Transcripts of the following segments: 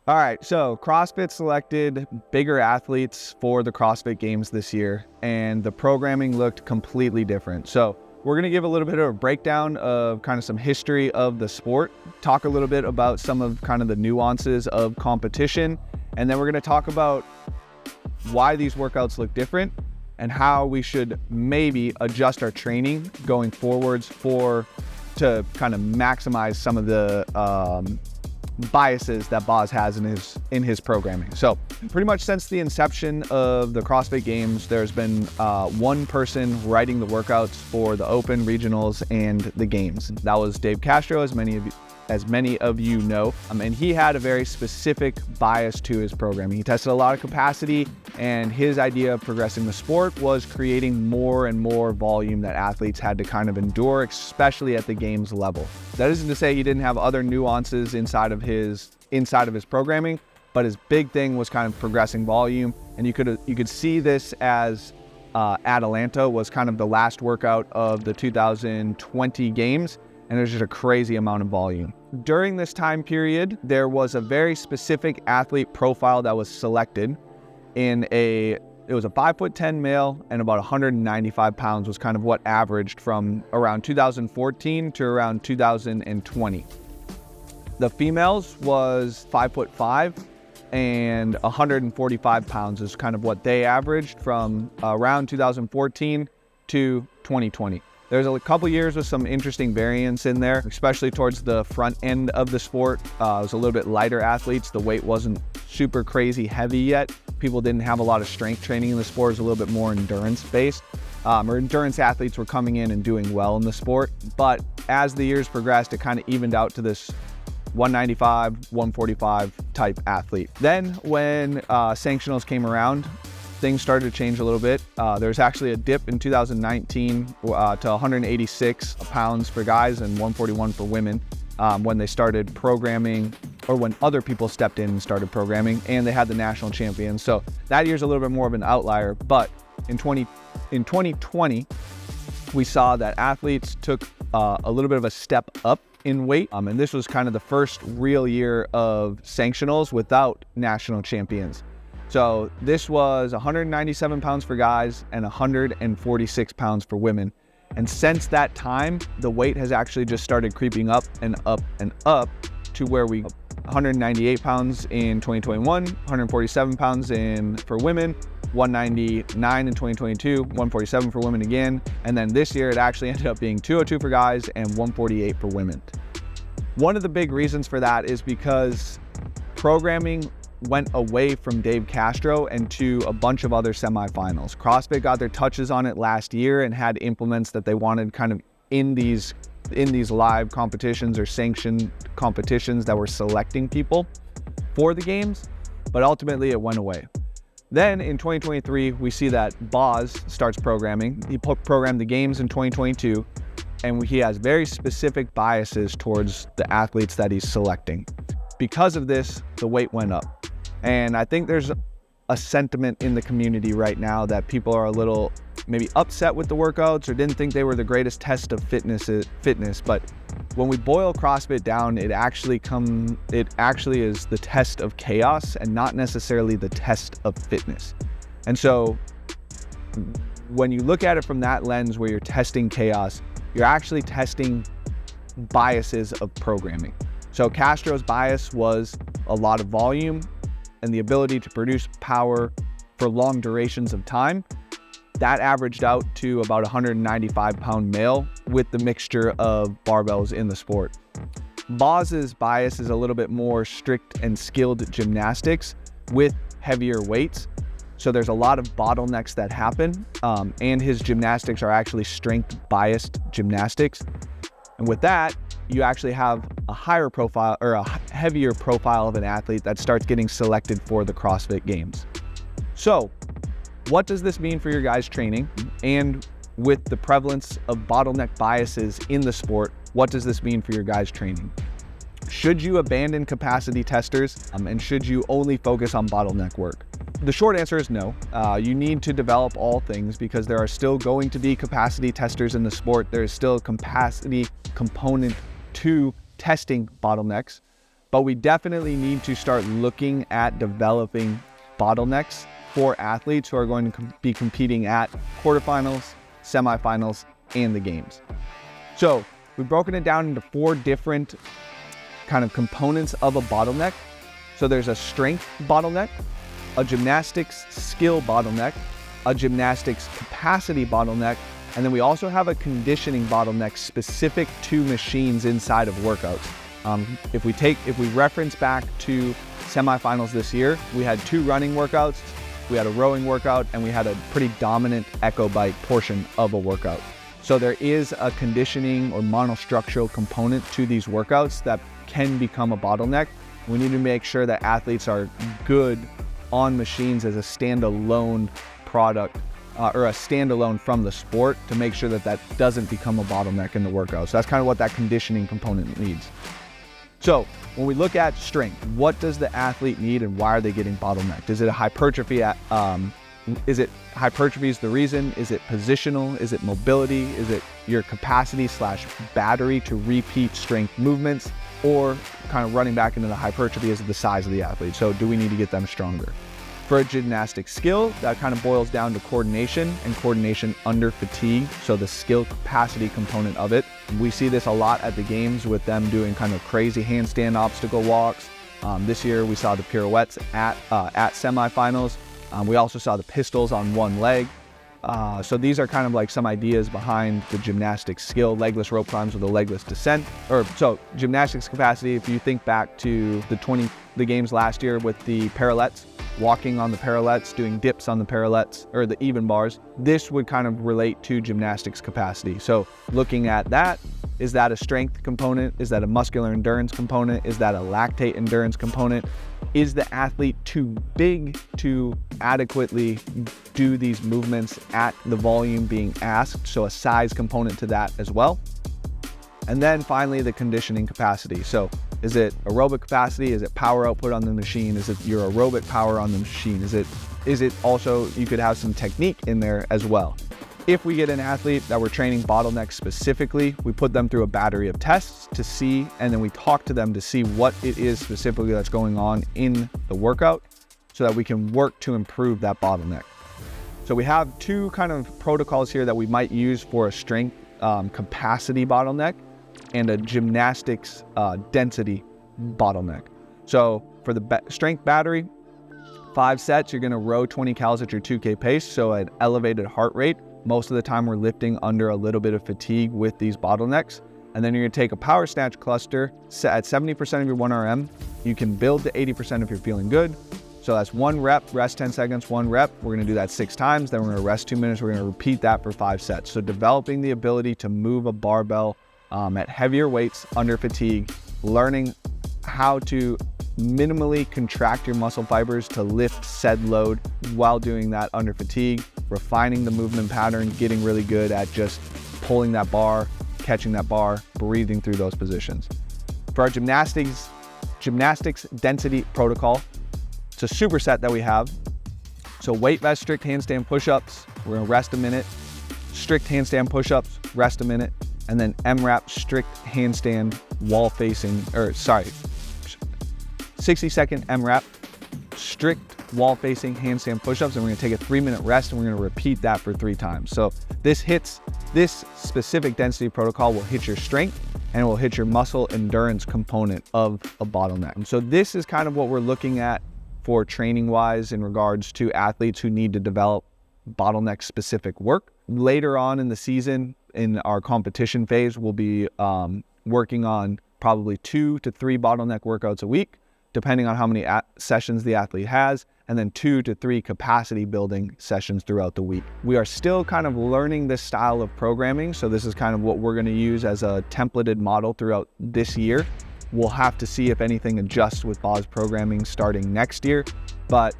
All right, so CrossFit selected bigger athletes for the CrossFit Games this year, and the programming looked completely different. So we're going to give a little bit of a breakdown of kind of some history of the sport, talk a little bit about some of kind of the nuances of competition, and then we're going to talk about why these workouts look different and how we should maybe adjust our training going forwards to kind of maximize some of the biases that Boz has in his programming. So pretty much since the inception of the CrossFit Games, there's been one person writing the workouts for the Open, Regionals, and the Games. That was Dave Castro, as many of you know, and he had a very specific bias to his programming. He tested a lot of capacity, and his idea of progressing the sport was creating more and more volume that athletes had to kind of endure, especially at the Games level. That isn't to say he didn't have other nuances inside of his programming, but his big thing was kind of progressing volume, and you could see this as Atalanta was kind of the last workout of the 2020 Games, and there's just a crazy amount of volume. During this time period, there was a very specific athlete profile that was selected. It was a 5'10" male and about 195 pounds was kind of what averaged from around 2014 to around 2020. The females was 5'5" and 145 pounds is kind of what they averaged from around 2014 to 2020. There's a couple years with some interesting variance in there, especially towards the front end of the sport. It was a little bit lighter athletes. The weight wasn't super crazy heavy yet. People didn't have a lot of strength training in the sport. It was a little bit more endurance based. Or endurance athletes were coming in and doing well in the sport. But as the years progressed, it kind of evened out to this 195, 145 type athlete. Then when sanctionals came around, things started to change a little bit. There's actually a dip in 2019 to 186 pounds for guys and 141 for women when they started programming, or when other people stepped in and started programming, and they had the national champions. So that year's a little bit more of an outlier, but in 2020, we saw that athletes took a little bit of a step up in weight, and this was kind of the first real year of sanctionals without national champions. So this was 197 pounds for guys and 146 pounds for women. And since that time, the weight has actually just started creeping up and up and up to where 198 pounds in 2021, 147 pounds for women, 199 in 2022, 147 for women again. And then this year it actually ended up being 202 for guys and 148 for women. One of the big reasons for that is because programming went away from Dave Castro and to a bunch of other semifinals. CrossFit got their touches on it last year and had implements that they wanted kind of in these live competitions or sanctioned competitions that were selecting people for the games, but ultimately it went away. Then in 2023, we see that Boz starts programming. He programmed the games in 2022, and he has very specific biases towards the athletes that he's selecting. Because of this, the weight went up. And I think there's a sentiment in the community right now that people are a little maybe upset with the workouts or didn't think they were the greatest test of fitness. But when we boil CrossFit down, it actually is the test of chaos and not necessarily the test of fitness. And so when you look at it from that lens where you're testing chaos, you're actually testing biases of programming. So Castro's bias was a lot of volume and the ability to produce power for long durations of time. That averaged out to about 195 pound male with the mixture of barbells in the sport. Boz's bias is a little bit more strict and skilled gymnastics with heavier weights. So there's a lot of bottlenecks that happen, and his gymnastics are actually strength biased gymnastics. And with that, you actually have a higher profile or a heavier profile of an athlete that starts getting selected for the CrossFit Games. So what does this mean for your guys' training? And with the prevalence of bottleneck biases in the sport, what does this mean for your guys' training? Should you abandon capacity testers and should you only focus on bottleneck work? The short answer is no. You need to develop all things because there are still going to be capacity testers in the sport. There is still a capacity component to testing bottlenecks, But we definitely need to start looking at developing bottlenecks for athletes who are going to be competing at quarterfinals, semifinals, and the games. So we've broken it down into 4 different kind of components of a bottleneck. So there's a strength bottleneck, a gymnastics skill bottleneck, a gymnastics capacity bottleneck, and then we also have a conditioning bottleneck specific to machines inside of workouts. If we reference back to semifinals this year, we had 2 running workouts, we had a rowing workout, and we had a pretty dominant echo bike portion of a workout. So there is a conditioning or monostructural component to these workouts that can become a bottleneck. We need to make sure that athletes are good on machines as a standalone product or a standalone from the sport to make sure that that doesn't become a bottleneck in the workout. So that's kind of what that conditioning component needs. So when we look at strength, what does the athlete need and why are they getting bottlenecked? Is it a hypertrophy? Is it hypertrophy is the reason? Is it positional? Is it mobility? Is it your capacity / battery to repeat strength movements? Or kind of running back into the hypertrophy is the size of the athlete? So do we need to get them stronger? For a gymnastic skill, that kind of boils down to coordination and coordination under fatigue. So the skill capacity component of it. We see this a lot at the games with them doing kind of crazy handstand obstacle walks. This year we saw the pirouettes at semifinals. We also saw the pistols on one leg. So these are kind of like some ideas behind the gymnastics skill, legless rope climbs with a legless descent. So gymnastics capacity, if you think back to the games last year with the parallettes, walking on the parallettes, doing dips on the parallettes or the even bars, this would kind of relate to gymnastics capacity. So looking at that, is that a strength component? Is that a muscular endurance component? Is that a lactate endurance component? Is the athlete too big to adequately do these movements at the volume being asked? So a size component to that as well. And then finally, the conditioning capacity. So is it aerobic capacity? Is it power output on the machine? Is it your aerobic power on the machine? Is it also, you could have some technique in there as well. If we get an athlete that we're training bottlenecks specifically, we put them through a battery of tests to see, and then we talk to them to see what it is specifically that's going on in the workout so that we can work to improve that bottleneck. So we have 2 kind of protocols here that we might use for a strength capacity bottleneck and a gymnastics density bottleneck. So for the strength battery, 5 sets, you're gonna row 20 cals at your 2K pace, so at elevated heart rate. Most of the time we're lifting under a little bit of fatigue with these bottlenecks. And then you're gonna take a power snatch cluster at 70% of your 1RM. You can build to 80% if you're feeling good. So that's 1 rep, rest 10 seconds, 1 rep. We're gonna do that 6 times, then we're gonna rest 2 minutes. We're gonna repeat that for 5 sets. So developing the ability to move a barbell at heavier weights under fatigue, learning how to minimally contract your muscle fibers to lift said load while doing that under fatigue, refining the movement pattern, getting really good at just pulling that bar, catching that bar, breathing through those positions. For our gymnastics density protocol, it's a superset that we have. So weight vest, strict handstand push-ups, we're gonna rest a minute, strict handstand push-ups, rest a minute, and then MRAP strict handstand wall facing, 60-second MRAP, strict wall-facing handstand push-ups, and we're gonna take a 3-minute rest, and we're gonna repeat that for 3 times. So this specific density protocol will hit your strength, and it will hit your muscle endurance component of a bottleneck. And so this is kind of what we're looking at for training-wise in regards to athletes who need to develop bottleneck-specific work. Later on in the season, in our competition phase, we'll be working on probably 2 to 3 bottleneck workouts a week, depending on how many sessions the athlete has, and then 2 to 3 capacity building sessions throughout the week. We are still kind of learning this style of programming, so this is kind of what we're gonna use as a templated model throughout this year. We'll have to see if anything adjusts with Boz programming starting next year, but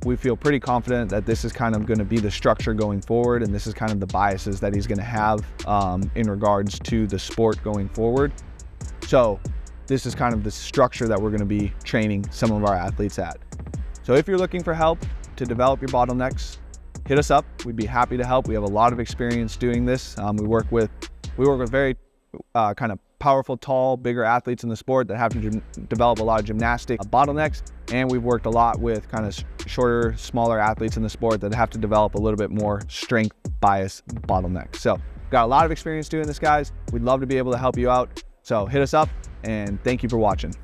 we feel pretty confident that this is kind of gonna be the structure going forward, and this is kind of the biases that he's gonna have in regards to the sport going forward. So this is kind of the structure that we're gonna be training some of our athletes at. So if you're looking for help to develop your bottlenecks, hit us up. We'd be happy to help. We have a lot of experience doing this. We work with very kind of powerful, tall, bigger athletes in the sport that have to develop a lot of gymnastic bottlenecks. And we've worked a lot with kind of shorter, smaller athletes in the sport that have to develop a little bit more strength bias bottlenecks. So got a lot of experience doing this, guys. We'd love to be able to help you out. So hit us up, and thank you for watching.